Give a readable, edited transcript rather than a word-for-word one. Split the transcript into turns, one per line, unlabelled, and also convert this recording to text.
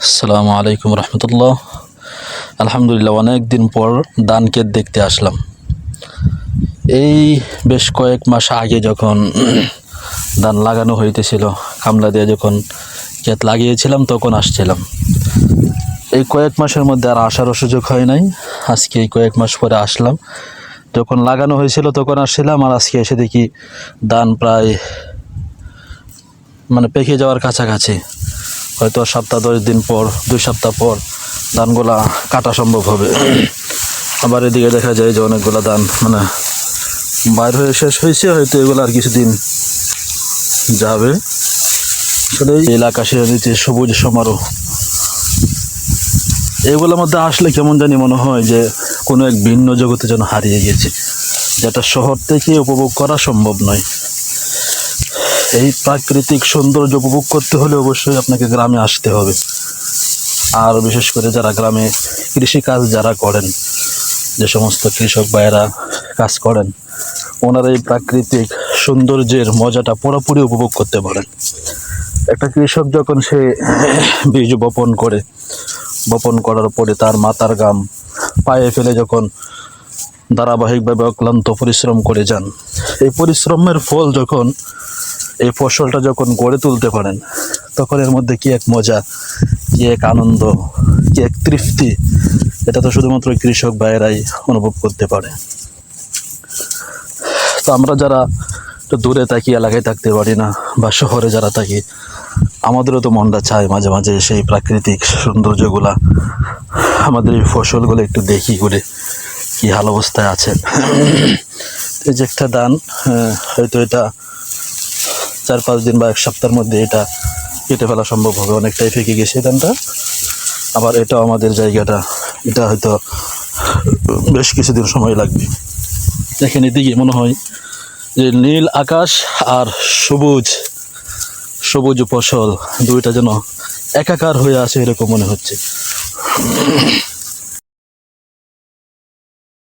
আসসালামু আলাইকুম রহমতুল্লাহ। আলহামদুলিল্লাহ, অনেক দিন পর ধান ক্ষেত দেখতে আসলাম। এই বেশ কয়েক মাস আগে যখন ধান লাগানো হইতেছিল, কামলা দিয়ে যখন ক্ষেত লাগিয়েছিলাম তখন আসছিলাম। এই কয়েক মাসের মধ্যে আর আসারও সুযোগ হয় নাই। আজকে এই কয়েক মাস পরে আসলাম। যখন লাগানো হয়েছিল তখন আসছিলাম, আর আজকে এসে দেখি ধান প্রায় পেকে যাওয়ার কাছাকাছি। হয়তো সপ্তাহ 10 দিন পর, 2 সপ্তাহ পর ধানগুলা কাটা সম্ভব হবে। আবার এদিকে দেখা যায় যে অনেকগুলো ধান বাইর হয়ে শেষ হয়েছে, হয়তো এগুলো আর কিছুদিন যাবে। আসলে এই এলাকা যে সবুজ সমারোহ, এগুলোর মধ্যে আসলে কেমন জানি মনে হয় যে কোনো এক ভিন্ন জগতে যেন হারিয়ে গেছে, যেটা শহর থেকে উপভোগ করা সম্ভব নয়। এই প্রাকৃতিক সৌন্দর্য উপভোগ করতে হলে অবশ্যই আপনাকে গ্রামে আসতে হবে। আর বিশেষ করে যারা গ্রামে কৃষিকাজ যারা করেন, যে সমস্ত কৃষক ভাইয়েরা কাজ করেন, ওনারা এই প্রাকৃতিক সৌন্দর্যের মজাটা পুরোপুরি উপভোগ করতে পারেন। একটা কৃষক যখন সে বীজ বপন করার পরে তার মাথার ঘাম পায়ে ফেলে যখন ধারাবাহিকভাবে অক্লান্ত পরিশ্রম করে যান, এই পরিশ্রমের ফল যখন, এই ফসলটা যখন গড়ে তুলতে পারেন, তখন এর মধ্যে কি এক মজা, কি এক আনন্দ, কি এক তৃপ্তি, এটা তো শুধুমাত্র কৃষক ভাইয়েরাই অনুভব করতে পারে। তো আমরা যারা একটু দূরে থাকি, এলাকায় থাকতে পারি না, বা শহরে যারা থাকি, আমাদেরও তো মনটা চায় মাঝে মাঝে সেই প্রাকৃতিক সৌন্দর্যগুলা, আমাদের এই ফসলগুলো একটু দেখি করে কি হাল অবস্থায় আছে। এই যে একটা ধান, হয়তো এটা 4-5 দিন বা 1 সপ্তাহের মধ্যে এটা কেটে ফেলা সম্ভব হবে। অনেকটাই ফেঁকে গেছে ধানটা। আবার এটাও আমাদের জায়গাটা, এটা হয়তো বেশ কিছুদিন সময় লাগবে। দেখেন এদিকে মনে হয় যে নীল আকাশ আর সবুজ সবুজ ফসল দুইটা যেন একাকার হয়ে আছে, এরকম মনে হচ্ছে।